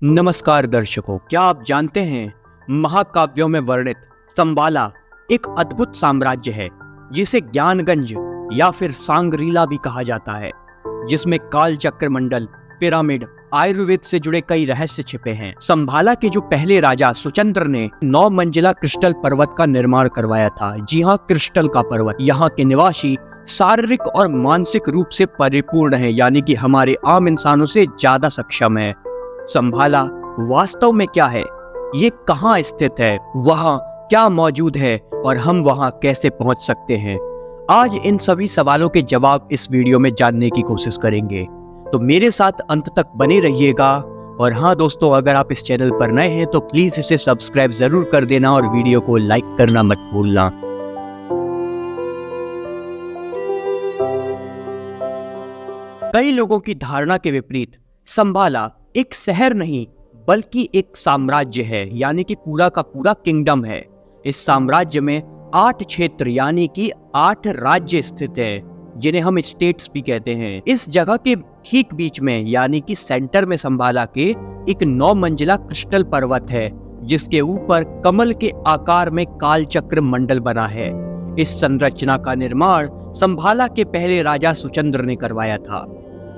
नमस्कार दर्शकों, क्या आप जानते हैं महाकाव्यों में वर्णित संबाला एक अद्भुत साम्राज्य है जिसे ज्ञानगंज या फिर सांगरीला भी कहा जाता है, जिसमें काल चक्र मंडल, पिरामिड, आयुर्वेद से जुड़े कई रहस्य छिपे हैं। संभाला के जो पहले राजा सुचंद्र ने 9 मंजिला क्रिस्टल पर्वत का निर्माण करवाया था। जी हाँ, क्रिस्टल का पर्वत। यहाँ के निवासी शारीरिक और मानसिक रूप से परिपूर्ण है, यानी कि हमारे आम इंसानों से ज्यादा सक्षम है। संभाला वास्तव में क्या है, ये कहाँ स्थित है, वहाँ क्या मौजूद है और हम वहाँ कैसे पहुँच सकते हैं? आज इन सभी सवालों के जवाब इस वीडियो में जानने की कोशिश करेंगे, तो मेरे साथ अंत तक बने रहिएगा। और हाँ दोस्तों, अगर आप इस चैनल पर नए हैं तो प्लीज इसे सब्सक्राइब जरूर कर देना और वीडियो को लाइक करना मत भूलना। कई लोगों की धारणा के विपरीत संभाला एक शहर नहीं बल्कि एक साम्राज्य है, यानी कि पूरा का पूरा किंगडम है। इस साम्राज्य में 8 क्षेत्र यानी कि 8 राज्य स्थित है, जिन्हें हम स्टेट्स भी कहते हैं। इस जगह के ठीक बीच में यानी कि सेंटर में संभाला के एक 9 मंजिला क्रिस्टल पर्वत है, जिसके ऊपर कमल के आकार में काल चक्र मंडल बना है। इस संरचना का निर्माण संभाला के पहले राजा सुचंद्र ने करवाया था।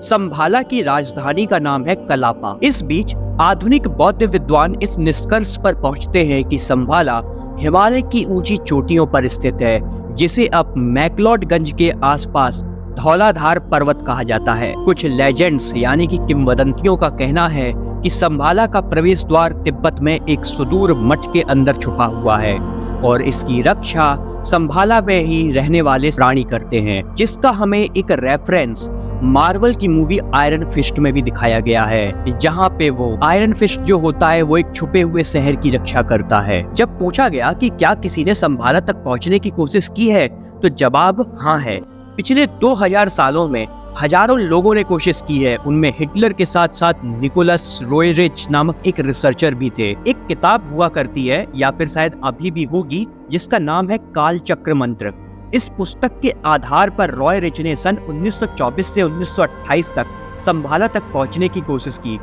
संभाला की राजधानी का नाम है कलापा। इस बीच आधुनिक बौद्ध विद्वान इस निष्कर्ष पर पहुंचते हैं कि संभाला हिमालय की ऊंची चोटियों पर स्थित है, जिसे अब मैक्लोडगंज के आसपास धौलाधार पर्वत कहा जाता है। कुछ लेजेंड्स यानी कि किंवदंतियों का कहना है कि संभाला का प्रवेश द्वार तिब्बत में एक सुदूर मठ के अंदर छुपा हुआ है और इसकी रक्षा संभाला में ही रहने वाले प्राणी करते हैं, जिसका हमें एक रेफरेंस मार्वल की मूवी आयरन फिस्ट में भी दिखाया गया है, जहाँ पे वो आयरन फिस्ट जो होता है वो एक छुपे हुए शहर की रक्षा करता है। जब पूछा गया कि क्या किसी ने संभाला तक पहुँचने की कोशिश की है, तो जवाब हाँ है। पिछले 2000 सालों में हजारों लोगों ने कोशिश की है। उनमें हिटलर के साथ साथ निकोलस रोयरिच नामक एक रिसर्चर भी थे। एक किताब हुआ करती है या फिर शायद अभी भी होगी, जिसका नाम है काल चक्र मंत्र। इस पुस्तक के आधार पर रॉय रिच ने सन 1924 से 1928 तक संभाला तक पहुंचने की कोशिश की।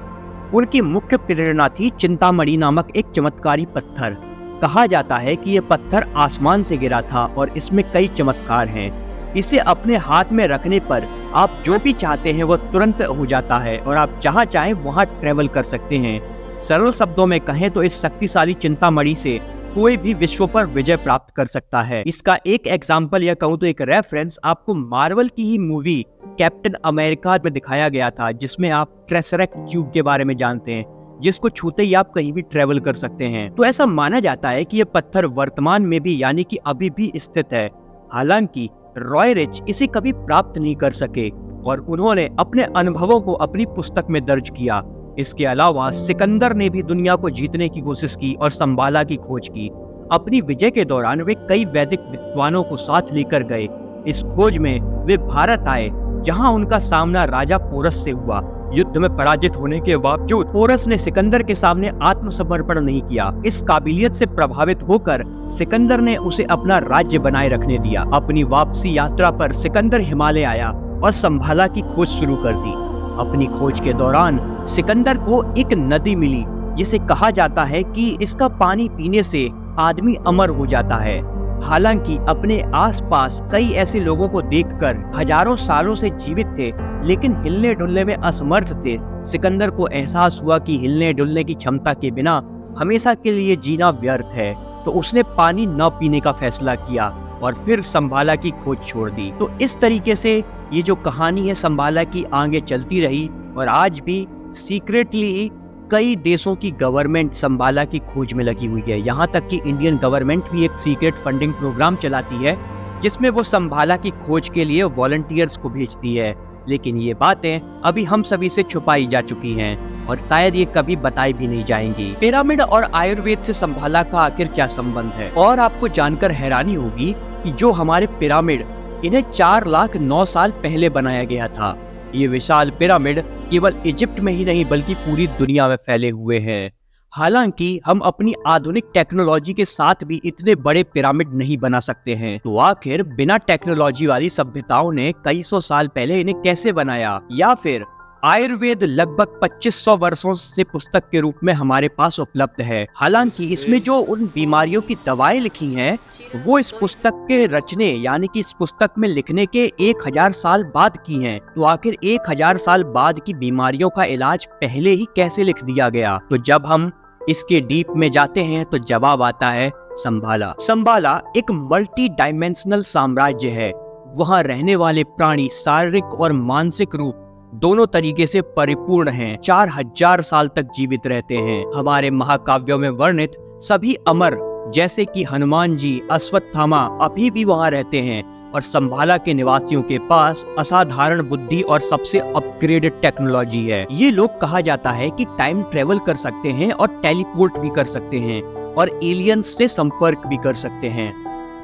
उनकी मुख्य प्रेरणा थी चिंतामणि नामक एक चमत्कारी पत्थर। कहा जाता है कि यह पत्थर आसमान से गिरा था और इसमें कई चमत्कार हैं। इसे अपने हाथ में रखने पर आप जो भी चाहते हैं वो तुरंत हो जाता है और आप जहाँ चाहें वहाँ ट्रेवल कर सकते हैं। सरल शब्दों में कहें तो इस शक्तिशाली चिंतामणि से कोई भी विश्व पर विजय प्राप्त कर सकता है। इसका एक एग्जाम्पल या कहूँ तो एक रेफरेंस आपको मार्वल की ही मूवी कैप्टन अमेरिका में दिखाया गया था, जिसमें आप ट्रेसरेक्ट ट्यूब के बारे में जानते हैं, जिसको छूते ही आप कहीं भी ट्रेवल कर सकते हैं। तो ऐसा माना जाता है कि यह पत्थर वर्तमान में भी यानी कि अभी भी स्थित है। हालांकि रॉय रिच इसे कभी प्राप्त नहीं कर सके और उन्होंने अपने अनुभवों को अपनी पुस्तक में दर्ज किया। इसके अलावा सिकंदर ने भी दुनिया को जीतने की कोशिश की और संभाला की खोज की। अपनी विजय के दौरान वे कई वैदिक विद्वानों को साथ लेकर गए। इस खोज में वे भारत आए, जहां उनका सामना राजा पोरस से हुआ। युद्ध में पराजित होने के बावजूद पोरस ने सिकंदर के सामने आत्मसमर्पण नहीं किया। इस काबिलियत से प्रभावित होकर सिकंदर ने उसे अपना राज्य बनाए रखने दिया। अपनी वापसी यात्रा पर सिकंदर हिमालय आया और संभाला की खोज शुरू कर दी। अपनी खोज के दौरान सिकंदर को एक नदी मिली, जिसे कहा जाता है कि इसका पानी पीने से आदमी अमर हो जाता है। हालांकि अपने आसपास कई ऐसे लोगों को देखकर हजारों सालों से जीवित थे लेकिन हिलने डुलने में असमर्थ थे, सिकंदर को एहसास हुआ कि हिलने डुलने की क्षमता के बिना हमेशा के लिए जीना व्यर्थ है। तो उसने पानी न पीने का फैसला किया और फिर संभाला की खोज छोड़ दी। तो इस तरीके से ये जो कहानी है संभाला की आगे चलती रही और आज भी सीक्रेटली कई देशों की गवर्नमेंट संभाला की खोज में लगी हुई है। यहाँ तक कि इंडियन गवर्नमेंट भी एक सीक्रेट फंडिंग प्रोग्राम चलाती है, जिसमें वो संभाला की खोज के लिए वॉलंटियर्स को भेजती है। लेकिन ये बातें अभी हम सभी से छुपाई जा चुकी हैं और शायद ये कभी बताई भी नहीं जाएंगी। पिरामिड और आयुर्वेद से संभाला का आखिर क्या संबंध है? और आपको जानकर हैरानी होगी कि जो हमारे पिरामिड, इन्हें 4 लाख 9 साल पहले बनाया गया था। ये विशाल पिरामिड केवल इजिप्ट में ही नहीं बल्कि पूरी दुनिया में फैले हुए हैं। हालांकि हम अपनी आधुनिक टेक्नोलॉजी के साथ भी इतने बड़े पिरामिड नहीं बना सकते हैं, तो आखिर बिना टेक्नोलॉजी वाली सभ्यताओं ने कई सौ साल पहले इन्हें कैसे बनाया? या फिर आयुर्वेद लगभग 2500 वर्षों से पुस्तक के रूप में हमारे पास उपलब्ध है। हालांकि इसमें जो उन बीमारियों की दवाएं लिखी हैं वो इस पुस्तक के रचने यानी कि इस पुस्तक में लिखने के 1000 साल बाद की हैं। तो आखिर 1000 साल बाद की बीमारियों का इलाज पहले ही कैसे लिख दिया गया? तो जब हम इसके डीप में जाते हैं तो जवाब आता है संभाला। संभाला एक मल्टी डायमेंशनल साम्राज्य है। वहाँ रहने वाले प्राणी शारीरिक और मानसिक रूप दोनों तरीके से परिपूर्ण हैं। 4000 साल तक जीवित रहते हैं। हमारे महाकाव्यों में वर्णित सभी अमर जैसे कि हनुमान जी, अश्वत्थामा अभी भी वहाँ रहते हैं और संभाला के निवासियों के पास असाधारण बुद्धि और सबसे अपग्रेडेड टेक्नोलॉजी है। ये लोग कहा जाता है कि टाइम ट्रेवल कर सकते हैं और टेलीपोर्ट भी कर सकते हैं और एलियंस से संपर्क भी कर सकते हैं।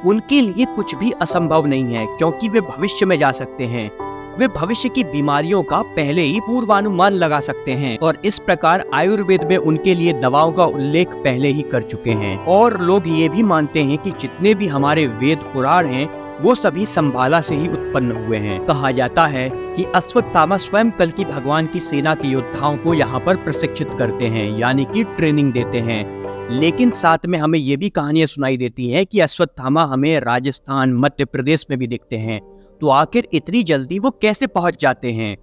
उनके लिए कुछ भी असंभव नहीं है क्योंकि वे भविष्य में जा सकते हैं। वे भविष्य की बीमारियों का पहले ही पूर्वानुमान लगा सकते हैं और इस प्रकार आयुर्वेद में उनके लिए दवाओं का उल्लेख पहले ही कर चुके हैं। और लोग ये भी मानते हैं कि जितने भी हमारे वेद पुराण हैं वो सभी संभाला से ही उत्पन्न हुए हैं। कहा जाता है कि अश्वत्थामा स्वयं कल की भगवान की सेना के योद्धाओं को यहाँ पर प्रशिक्षित करते हैं यानी कि ट्रेनिंग देते हैं। लेकिन साथ में हमें ये भी कहानियां सुनाई देती हैं कि अश्वत्थामा हमें राजस्थान, मध्य प्रदेश में भी दिखते हैं। तो आखिर इतनी जल्दी वो कैसे पहुंच जाते हैं?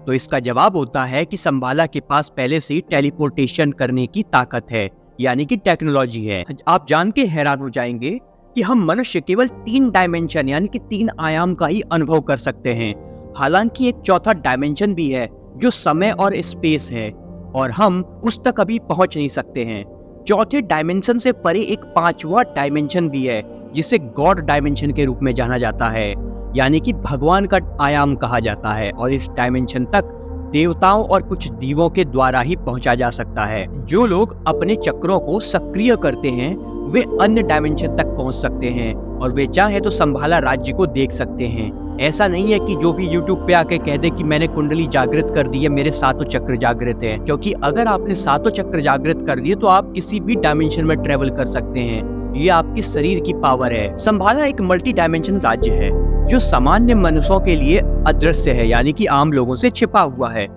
तो इसका जवाब होता है कि संभाला के पास पहले से ही टेलीपोर्टेशन करने की ताकत है यानी कि टेक्नोलॉजी है। आप जान के हैरान हो जाएंगे कि हम मनुष्य केवल 3 डायमेंशन यानी कि 3 आयाम का ही अनुभव कर सकते हैं। हालांकि एक चौथा डायमेंशन भी है जो समय और स्पेस है और हम उस तक अभी पहुंच नहीं सकते हैं। चौथे डायमेंशन से परे एक 5वां डायमेंशन भी है जिसे गॉड डायमेंशन के रूप में जाना जाता है यानी कि भगवान का आयाम कहा जाता है और इस डायमेंशन तक देवताओं और कुछ दीवों के द्वारा ही पहुंचा जा सकता है। जो लोग अपने चक्रों को सक्रिय करते हैं वे अन्य डायमेंशन तक पहुंच सकते हैं और वे चाहे तो संभाला राज्य को देख सकते हैं। ऐसा नहीं है कि जो भी YouTube पे आके कह दे कि मैंने कुंडली जागृत कर दी है, मेरे 7 चक्र जागृत हैं, क्योंकि अगर आपने 7 चक्र जागृत कर दिए तो आप किसी भी डायमेंशन में ट्रेवल कर सकते हैं। ये आपके शरीर की पावर है। संभाला एक मल्टी डायमेंशन राज्य है जो सामान्य मनुष्यों के लिए अदृश्य है यानी कि आम लोगों से छिपा हुआ है।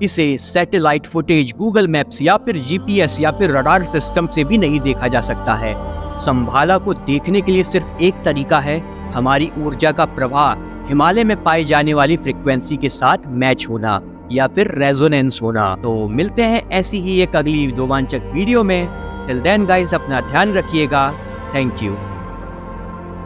इसे सैटेलाइट फुटेज, गूगल मैप्स या फिर GPS या फिर रडार सिस्टम से भी नहीं देखा जा सकता है। संभाला को देखने के लिए सिर्फ एक तरीका है, हमारी ऊर्जा का प्रवाह हिमालय में पाई जाने वाली फ्रीक्वेंसी के साथ मैच होना या फिर रेजोनेंस होना। तो मिलते हैं ऐसी ही एक अगली रोमांचक वीडियो में। टिल देन गाइस अपना ध्यान रखिएगा। Thank you.